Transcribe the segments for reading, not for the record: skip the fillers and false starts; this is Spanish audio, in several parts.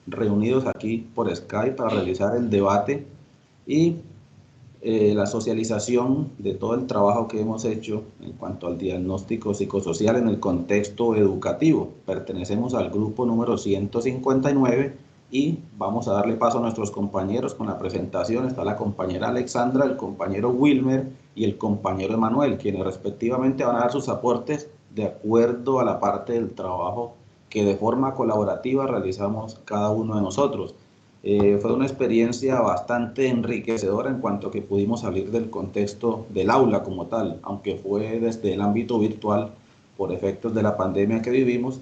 reunidos aquí por Skype para realizar el debate y la socialización de todo el trabajo que hemos hecho en cuanto al diagnóstico psicosocial en el contexto educativo. Pertenecemos al grupo número 159 y vamos a darle paso a nuestros compañeros con la presentación. Está la compañera Alexandra, el compañero Wilmer y el compañero Emanuel, quienes respectivamente van a dar sus aportes de acuerdo a la parte del trabajo que de forma colaborativa realizamos cada uno de nosotros. Fue una experiencia bastante enriquecedora en cuanto a que pudimos salir del contexto del aula como tal, aunque fue desde el ámbito virtual por efectos de la pandemia que vivimos.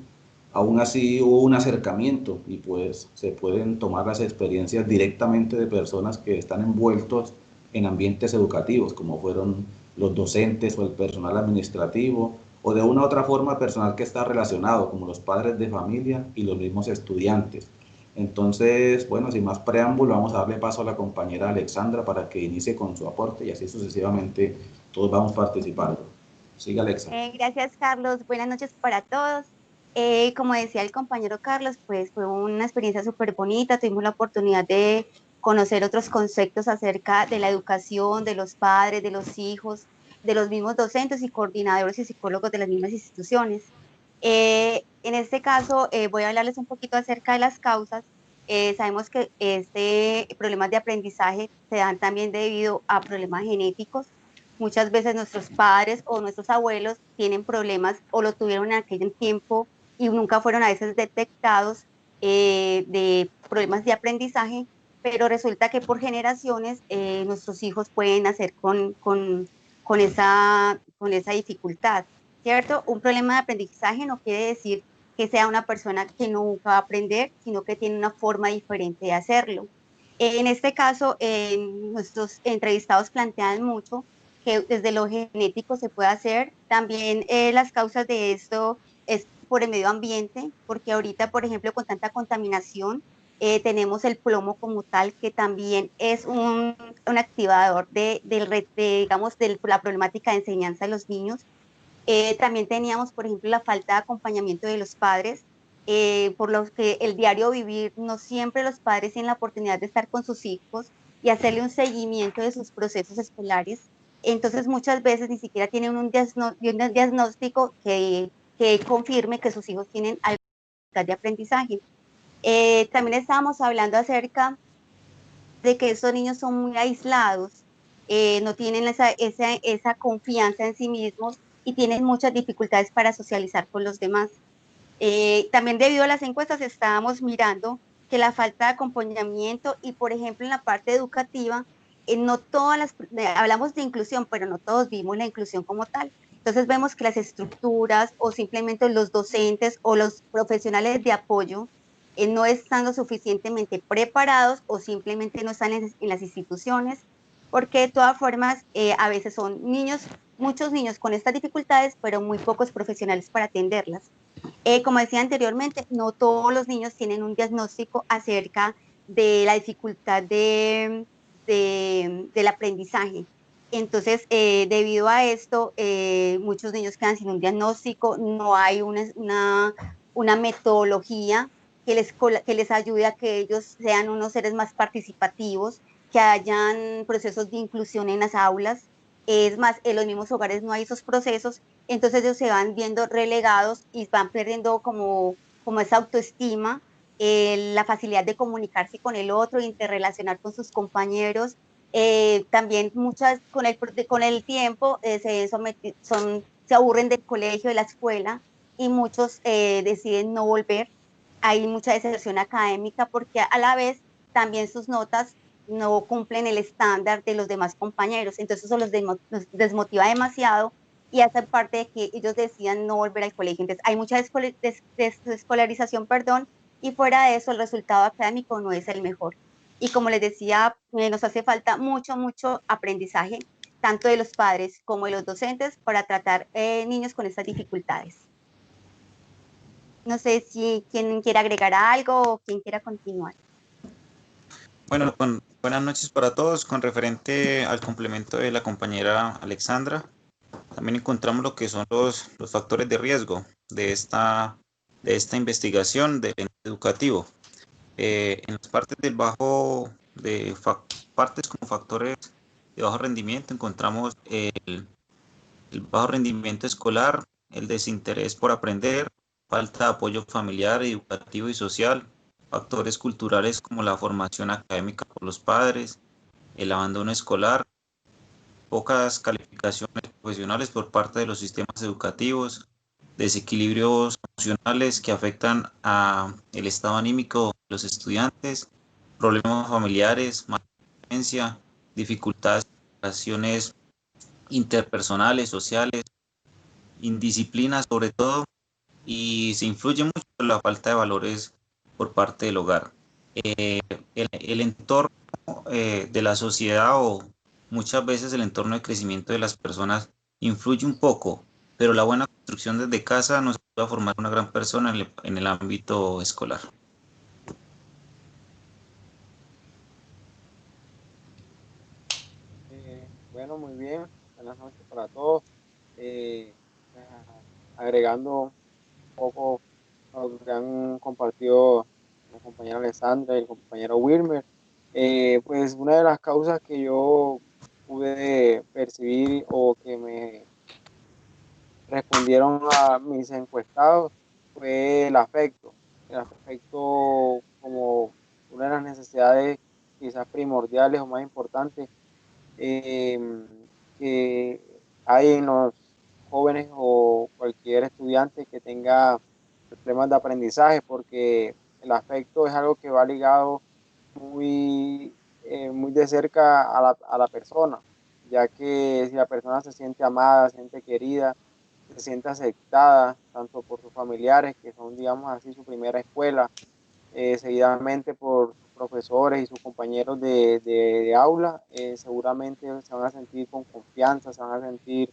Aún así hubo un acercamiento y pues se pueden tomar las experiencias directamente de personas que están envueltos en ambientes educativos, como fueron los docentes o el personal administrativo, o de una u otra forma personal que está relacionado, como los padres de familia y los mismos estudiantes. Entonces, bueno, sin más preámbulo, vamos a darle paso a la compañera Alexandra para que inicie con su aporte y así sucesivamente todos vamos participando. Siga, Alexa. Gracias, Carlos. Buenas noches para todos. Como decía el compañero Carlos, pues fue una experiencia súper bonita. Tuvimos la oportunidad de conocer otros conceptos acerca de la educación, de los padres, de los hijos, de los mismos docentes y coordinadores y psicólogos de las mismas instituciones. En este caso, voy a hablarles un poquito acerca de las causas. Sabemos que problemas de aprendizaje se dan también debido a problemas genéticos. Muchas veces nuestros padres o nuestros abuelos tienen problemas o lo tuvieron en aquel tiempo y nunca fueron a veces detectados de problemas de aprendizaje, pero resulta que por generaciones nuestros hijos pueden nacer con esa dificultad, ¿cierto? Un problema de aprendizaje no quiere decir que sea una persona que nunca va a aprender, sino que tiene una forma diferente de hacerlo. En este caso, nuestros entrevistados plantean mucho que desde lo genético se puede hacer. También las causas de esto es por el medio ambiente, porque ahorita, por ejemplo, con tanta contaminación, tenemos el plomo como tal, que también es un activador digamos, de la problemática de enseñanza de los niños. También teníamos, por ejemplo, la falta de acompañamiento de los padres, por lo que el diario vivir, no siempre los padres tienen la oportunidad de estar con sus hijos y hacerle un seguimiento de sus procesos escolares. Entonces, muchas veces ni siquiera tienen un diagnóstico que confirme que sus hijos tienen alguna dificultad de aprendizaje. También estábamos hablando acerca de que estos niños son muy aislados, no tienen esa confianza en sí mismos y tienen muchas dificultades para socializar con los demás. También debido a las encuestas estábamos mirando que la falta de acompañamiento y, por ejemplo, en la parte educativa, no todas hablamos de inclusión, pero no todos vimos la inclusión como tal. Entonces vemos que las estructuras o simplemente los docentes o los profesionales de apoyo no están lo suficientemente preparados o simplemente no están en las instituciones, porque de todas formas a veces son niños, muchos niños con estas dificultades, pero muy pocos profesionales para atenderlas. Como decía anteriormente, no todos los niños tienen un diagnóstico acerca de la dificultad del aprendizaje. Entonces, debido a esto, muchos niños quedan sin un diagnóstico, no hay una metodología que les ayude a que ellos sean unos seres más participativos, que hayan procesos de inclusión en las aulas. Es más, en los mismos hogares no hay esos procesos, entonces ellos se van viendo relegados y van perdiendo como esa autoestima, la facilidad de comunicarse con el otro, interrelacionar con sus compañeros. También muchas con el tiempo se aburren del colegio, de la escuela, y muchos deciden no volver. Hay mucha deserción académica porque a la vez también sus notas no cumplen el estándar de los demás compañeros, entonces eso los desmotiva demasiado y hace parte de que ellos decidan no volver al colegio. Entonces hay mucha desescolarización, perdón, y fuera de eso el resultado académico no es el mejor. Y como les decía, nos hace falta mucho aprendizaje, tanto de los padres como de los docentes, para tratar niños con estas dificultades. No sé si quien quiera agregar algo o quien quiera continuar. Bueno, buenas noches para todos. Con referente al complemento de la compañera Alexandra, también encontramos lo que son los factores de riesgo de esta investigación del ente educativo. En las partes del bajo, partes como factores de bajo rendimiento, encontramos el bajo rendimiento escolar, el desinterés por aprender, falta de apoyo familiar, educativo y social, factores culturales como la formación académica por los padres, el abandono escolar, pocas calificaciones profesionales por parte de los sistemas educativos, desequilibrios emocionales que afectan a el estado anímico de los estudiantes, problemas familiares, violencia, dificultades en relaciones interpersonales, sociales, indisciplina sobre todo, y se influye mucho en la falta de valores por parte del hogar. El entorno de la sociedad o muchas veces el entorno de crecimiento de las personas influye un poco, pero la buena construcción desde casa nos ayuda a formar una gran persona en el ámbito escolar. Bueno, muy bien. Buenas noches para todos. Pues, agregando un poco a lo que han compartido la compañera Alessandra y el compañero Wilmer, pues una de las causas que yo pude percibir o que me respondieron a mis encuestados fue el afecto como una de las necesidades quizás primordiales o más importantes eh, que hay en los jóvenes o cualquier estudiante que tenga problemas de aprendizaje, porque el afecto es algo que va ligado muy de cerca a la persona, ya que si la persona se siente amada, se siente querida, se siente aceptada, tanto por sus familiares, que son, digamos así, su primera escuela, seguidamente por sus profesores y sus compañeros de aula, seguramente se van a sentir con confianza, se van a sentir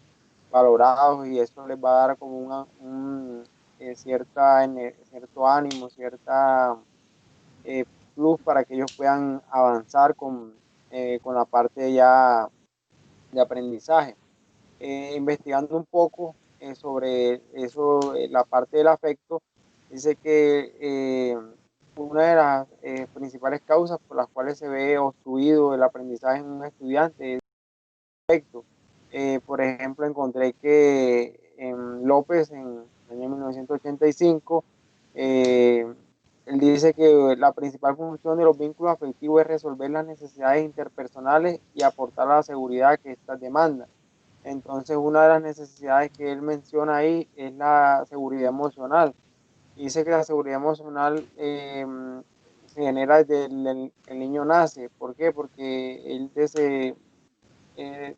valorados y eso les va a dar como cierto ánimo, cierta eh, plus para que ellos puedan avanzar con la parte ya de aprendizaje. Investigando un poco sobre eso, la parte del afecto, dice que una de las principales causas por las cuales se ve obstruido el aprendizaje en un estudiante es el afecto. Por ejemplo, encontré que en López, en el año 1985, eh, él dice que la principal función de los vínculos afectivos es resolver las necesidades interpersonales y aportar la seguridad que éstas demandan. Entonces, una de las necesidades que él menciona ahí es la seguridad emocional. Dice que la seguridad emocional se genera desde el niño nace. ¿Por qué? Porque él eh,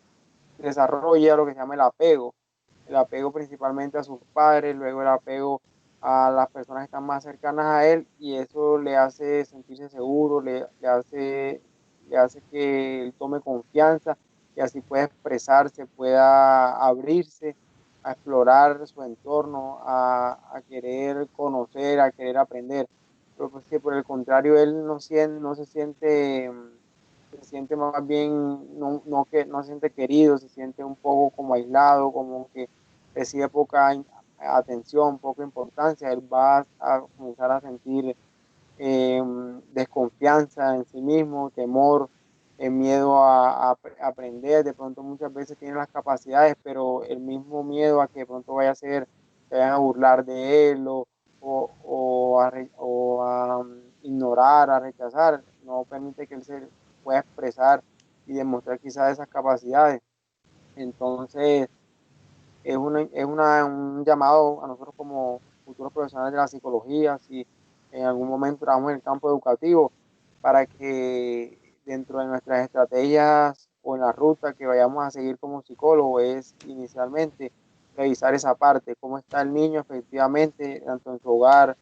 desarrolla lo que se llama el apego principalmente a sus padres, luego el apego a las personas que están más cercanas a él y eso le hace sentirse seguro, le hace que él tome confianza y así pueda expresarse, pueda abrirse a explorar su entorno, a querer conocer, a querer aprender. Pero pues que por el contrario él no se siente más bien, no se siente querido, se siente un poco como aislado, como que recibe poca atención, poca importancia, él va a comenzar a sentir eh, desconfianza en sí mismo, temor, miedo a aprender, de pronto muchas veces tiene las capacidades, pero el mismo miedo a que de pronto vaya a ser, se vayan a burlar de él o a ignorar, a rechazar, no permite que él se pueda expresar y demostrar quizás esas capacidades. Entonces, un llamado a nosotros como futuros profesionales de la psicología, si en algún momento trabajamos en el campo educativo, para que dentro de nuestras estrategias o en la ruta que vayamos a seguir como psicólogo es inicialmente revisar esa parte, cómo está el niño efectivamente, tanto en su hogar,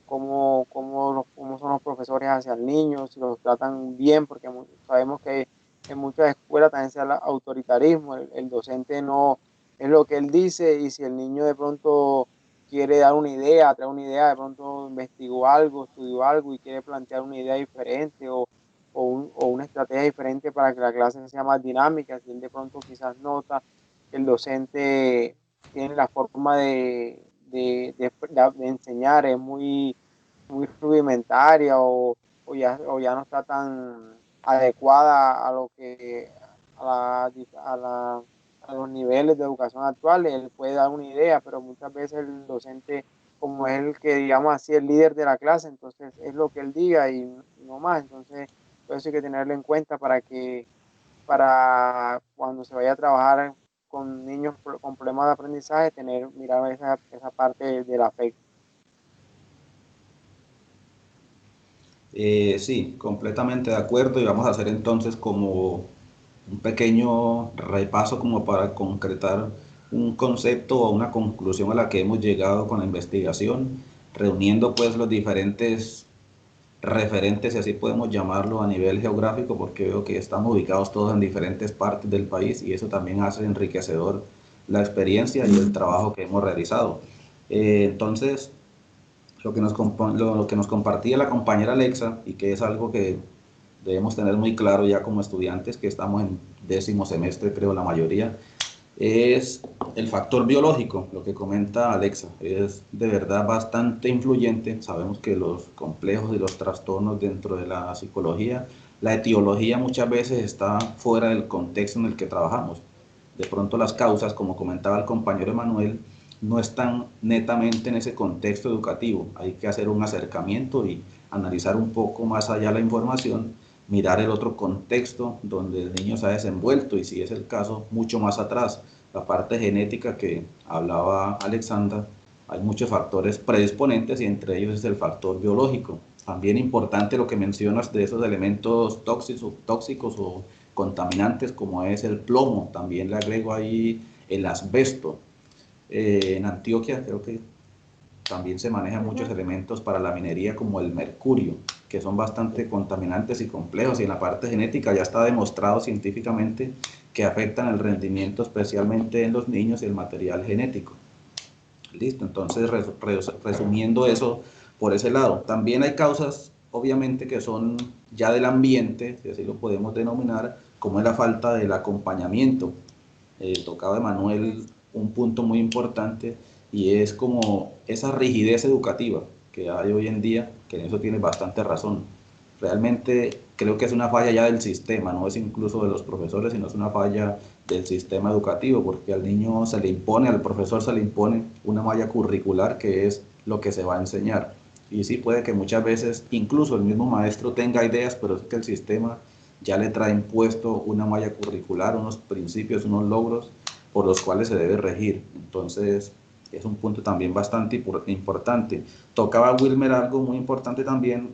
cómo son los profesores hacia el niño, si los tratan bien, porque sabemos que en muchas escuelas también se da autoritarismo, el docente no es lo que él dice y si el niño de pronto quiere dar una idea, trae una idea, de pronto investigó algo, estudió algo y quiere plantear una idea diferente o una estrategia diferente para que la clase sea más dinámica, si él de pronto quizás nota que el docente tiene la forma de enseñar, es muy rudimentaria o ya no está tan adecuada a lo que a los niveles de educación actuales. Él puede dar una idea, pero muchas veces el docente, como es el que, digamos así, el líder de la clase, entonces es lo que él diga y no más. Entonces, por eso hay que tenerlo en cuenta para cuando se vaya a trabajar con niños con problemas de aprendizaje, mirar esa parte del afecto. Sí, completamente de acuerdo y vamos a hacer entonces como un pequeño repaso como para concretar un concepto o una conclusión a la que hemos llegado con la investigación, reuniendo pues los diferentes referentes, si así podemos llamarlo, a nivel geográfico, porque veo que estamos ubicados todos en diferentes partes del país y eso también hace enriquecedor la experiencia y el trabajo que hemos realizado. Entonces, lo que nos compartía la compañera Alexa, y que es algo que debemos tener muy claro ya como estudiantes, que estamos en 10º semestre, creo la mayoría, es el factor biológico. Lo que comenta Alexa es de verdad bastante influyente. Sabemos que los complejos y los trastornos dentro de la psicología, la etiología muchas veces está fuera del contexto en el que trabajamos. De pronto las causas, como comentaba el compañero Emanuel, no están netamente en ese contexto educativo. Hay que hacer un acercamiento y analizar un poco más allá la información, mirar el otro contexto donde el niño se ha desenvuelto y, si es el caso, mucho más atrás. La parte genética que hablaba Alexandra, hay muchos factores predisponentes y entre ellos es el factor biológico. También importante lo que mencionas de esos elementos tóxicos o contaminantes como es el plomo. También le agrego ahí el asbesto. En Antioquia creo que también se manejan muchos elementos para la minería como el mercurio, que son bastante contaminantes y complejos, y en la parte genética ya está demostrado científicamente que afectan el rendimiento, especialmente en los niños, y el material genético. Listo, entonces resumiendo eso por ese lado. También hay causas, obviamente, que son ya del ambiente, si así lo podemos denominar, como es la falta del acompañamiento. Tocaba Emanuel un punto muy importante y es como esa rigidez educativa que hay hoy en día, que en eso tiene bastante razón. Realmente creo que es una falla ya del sistema, no es incluso de los profesores, sino es una falla del sistema educativo, porque al niño se le impone, al profesor se le impone una malla curricular que es lo que se va a enseñar. Y sí puede que muchas veces incluso el mismo maestro tenga ideas, pero es que el sistema ya le trae impuesto una malla curricular, unos principios, unos logros por los cuales se debe regir. Entonces, es un punto también bastante importante. Tocaba Wilmer algo muy importante también,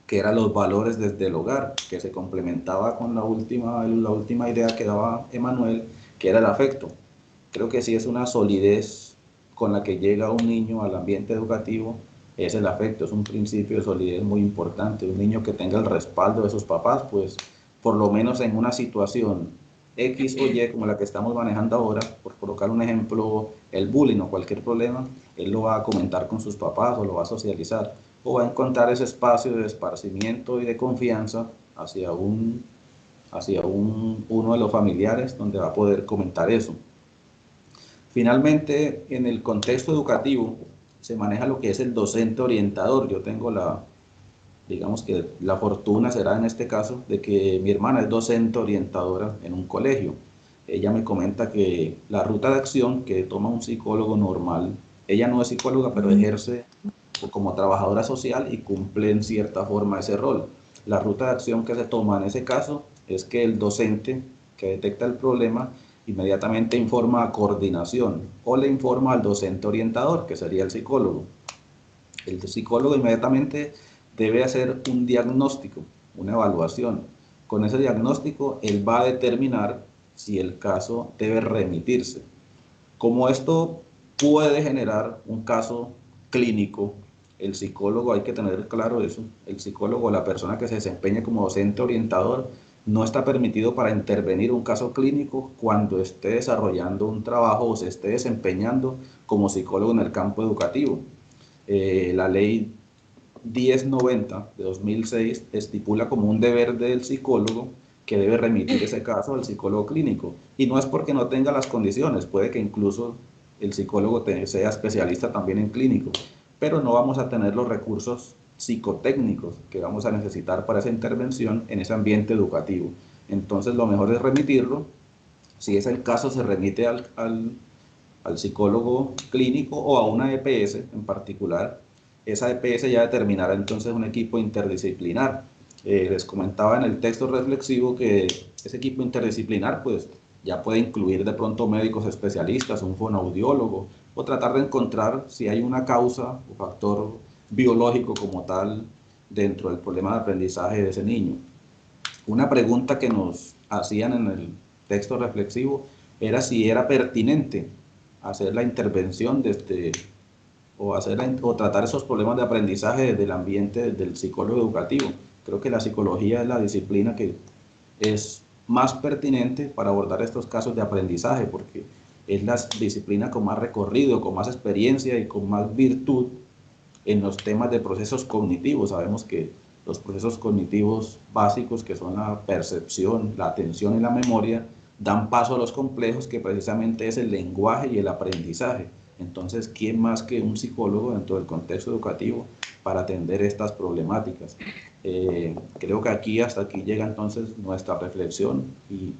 que eran los valores desde el hogar, que se complementaba con la última idea que daba Emanuel, que era el afecto. Creo que sí es una solidez con la que llega un niño al ambiente educativo, es el afecto, es un principio de solidez muy importante. Un niño que tenga el respaldo de sus papás, pues por lo menos en una situación X o Y como la que estamos manejando ahora, por colocar un ejemplo, el bullying o cualquier problema, él lo va a comentar con sus papás o lo va a socializar, o va a encontrar ese espacio de esparcimiento y de confianza hacia uno de los familiares donde va a poder comentar eso. Finalmente, en el contexto educativo se maneja lo que es el docente orientador. Yo tengo digamos que la fortuna será en este caso de que mi hermana es docente orientadora en un colegio. Ella me comenta que la ruta de acción que toma un psicólogo normal, ella no es psicóloga, pero ejerce como trabajadora social y cumple en cierta forma ese rol. La ruta de acción que se toma en ese caso es que el docente que detecta el problema inmediatamente informa a coordinación o le informa al docente orientador, que sería el psicólogo. El psicólogo inmediatamente debe hacer un diagnóstico, una evaluación. Con ese diagnóstico, él va a determinar si el caso debe remitirse. Como esto puede generar un caso clínico, el psicólogo, hay que tener claro eso, el psicólogo, la persona que se desempeña como docente orientador, no está permitido para intervenir un caso clínico cuando esté desarrollando un trabajo o se esté desempeñando como psicólogo en el campo educativo. La ley 1090 de 2006 estipula como un deber del psicólogo que debe remitir ese caso al psicólogo clínico. Y no es porque no tenga las condiciones, puede que incluso el psicólogo sea especialista también en clínico, pero no vamos a tener los recursos psicotécnicos que vamos a necesitar para esa intervención en ese ambiente educativo. Entonces lo mejor es remitirlo. Si es el caso, se remite al psicólogo clínico o a una EPS en particular. Esa EPS ya determinará entonces un equipo interdisciplinar. Les comentaba en el texto reflexivo que ese equipo interdisciplinar pues ya puede incluir de pronto médicos especialistas, un fonoaudiólogo, o tratar de encontrar si hay una causa o factor biológico como tal dentro del problema de aprendizaje de ese niño. Una pregunta que nos hacían en el texto reflexivo era si era pertinente hacer la intervención o tratar esos problemas de aprendizaje desde el ambiente del psicólogo educativo. Creo que la psicología es la disciplina que es más pertinente para abordar estos casos de aprendizaje, porque es la disciplina con más recorrido, con más experiencia y con más virtud en los temas de procesos cognitivos. Sabemos que los procesos cognitivos básicos, que son la percepción, la atención y la memoria, dan paso a los complejos, que precisamente es el lenguaje y el aprendizaje. Entonces, ¿quién más que un psicólogo dentro del contexto educativo para atender estas problemáticas? Creo que hasta aquí llega entonces nuestra reflexión y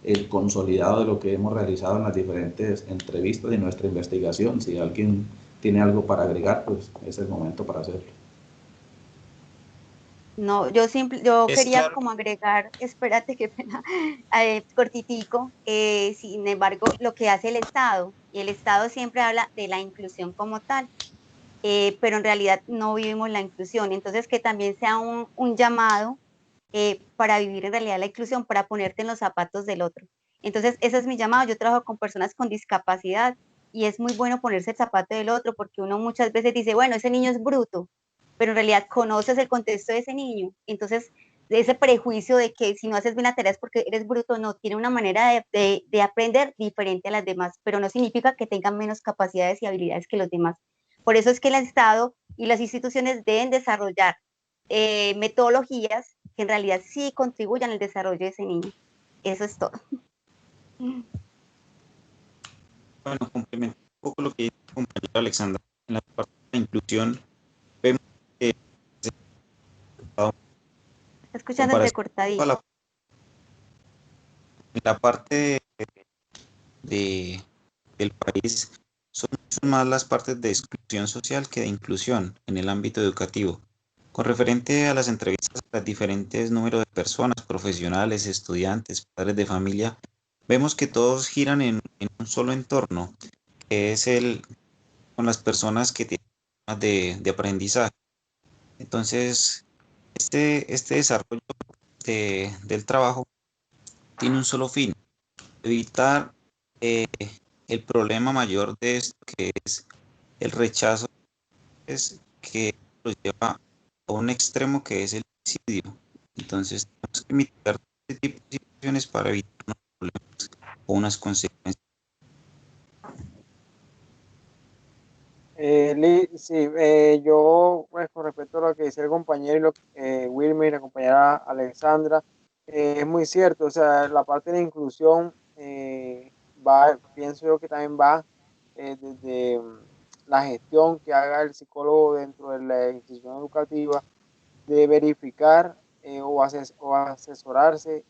el consolidado de lo que hemos realizado en las diferentes entrevistas de nuestra investigación. Si alguien tiene algo para agregar, pues es el momento para hacerlo. No, yo Es quería claro. como agregar, espérate, qué pena, cortitico, sin embargo, lo que hace el Estado, y el Estado siempre habla de la inclusión como tal, pero en realidad no vivimos la inclusión, entonces que también sea un llamado para vivir en realidad la inclusión, para ponerte en los zapatos del otro. Entonces, ese es mi llamado. Yo trabajo con personas con discapacidad y es muy bueno ponerse el zapato del otro porque uno muchas veces dice, bueno, ese niño es bruto, pero en realidad conoces el contexto de ese niño. Entonces, de ese prejuicio de que si no haces bien la tarea es porque eres bruto, no, tiene una manera de aprender diferente a las demás, pero no significa que tengan menos capacidades y habilidades que los demás. Por eso es que el Estado y las instituciones deben desarrollar metodologías que en realidad sí contribuyan al desarrollo de ese niño. Eso es todo. Bueno, complemento un poco lo que dice el compañero Alexandra. En la parte de la inclusión, vemos que Está escuchando comparación a entrecortadito. en la parte de, del país, son más las partes de exclusión social que de inclusión en el ámbito educativo. Con referente a las entrevistas a los diferentes números de personas, profesionales, estudiantes, padres de familia, vemos que todos giran en un solo entorno, que es con las personas que tienen problemas de aprendizaje. Entonces, este desarrollo del trabajo tiene un solo fin: evitar eh, el problema mayor de esto, que es el rechazo, es que lo lleva a un extremo, que es el suicidio. Entonces, tenemos que mitigar este tipo de situaciones para evitar unos problemas o unas consecuencias. Sí, yo, pues, con respecto a lo que decía el compañero Wilmer y la compañera Alexandra, es muy cierto, o sea, la parte de la inclusión pienso yo que también va desde la gestión que haga el psicólogo dentro de la institución educativa, de verificar o asesorarse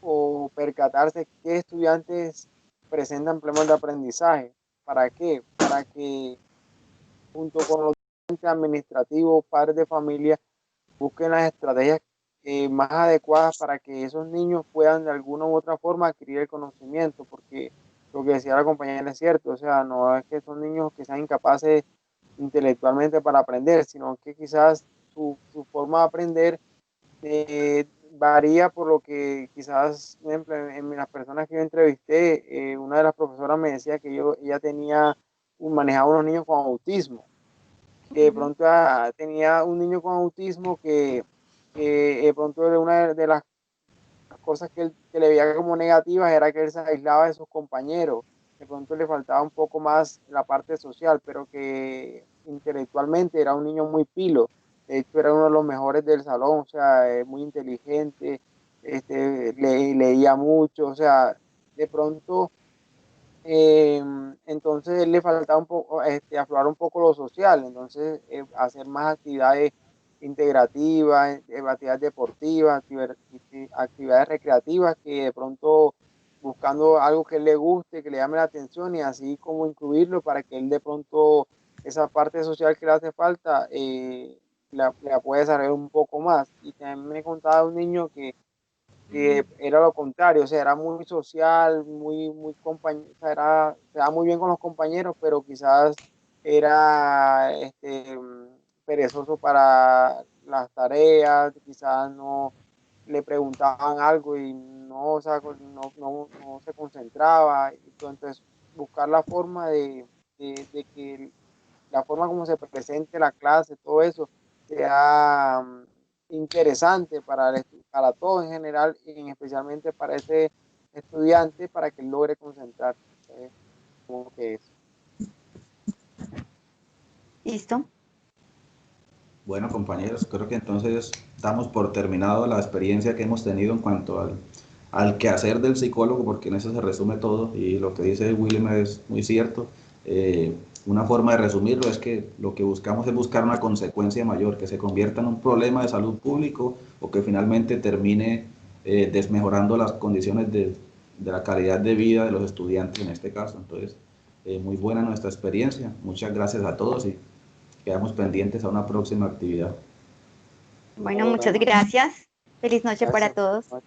o percatarse qué estudiantes presentan problemas de aprendizaje. ¿Para qué? Para que junto con los administrativos, padres de familia, busquen las estrategias más adecuadas para que esos niños puedan de alguna u otra forma adquirir el conocimiento, porque lo que decía la compañera es cierto, o sea, no es que son niños que sean incapaces intelectualmente para aprender, sino que quizás su forma de aprender varía por lo que quizás, por ejemplo, en las personas que yo entrevisté, una de las profesoras me decía que ella manejaba unos niños con autismo, que de pronto tenía un niño con autismo que de pronto una de las cosas que le veía como negativas era que él se aislaba de sus compañeros, de pronto le faltaba un poco más la parte social, pero que intelectualmente era un niño muy pilo, de hecho era uno de los mejores del salón, o sea, muy inteligente, leía mucho, o sea, de pronto entonces le faltaba un poco, aflorar un poco lo social, entonces hacer más actividades integrativas, actividades deportivas, actividades recreativas, que de pronto buscando algo que le guste, que le llame la atención, y así como incluirlo para que él de pronto esa parte social que le hace falta la pueda desarrollar un poco más. Y también me contaba un niño que era lo contrario, o sea, era muy social, muy compañero, o sea, se daba muy bien con los compañeros, pero quizás era perezoso para las tareas, quizás no le preguntaban algo y no, o sea, no se concentraba. Entonces, buscar la forma de que la forma como se presente la clase, todo eso, sea interesante para todos en general y especialmente para ese estudiante para que logre concentrarse. Como que eso. ¿Listo? Bueno, compañeros, creo que entonces damos por terminado la experiencia que hemos tenido en cuanto al quehacer del psicólogo, porque en eso se resume todo, y lo que dice William es muy cierto. Una forma de resumirlo es que lo que buscamos es buscar una consecuencia mayor, que se convierta en un problema de salud público o que finalmente termine desmejorando las condiciones de la calidad de vida de los estudiantes en este caso. Entonces, muy buena nuestra experiencia. Muchas gracias a todos y quedamos pendientes a una próxima actividad. Bueno, Nos muchas vemos. gracias. Feliz noche para Gracias. todos.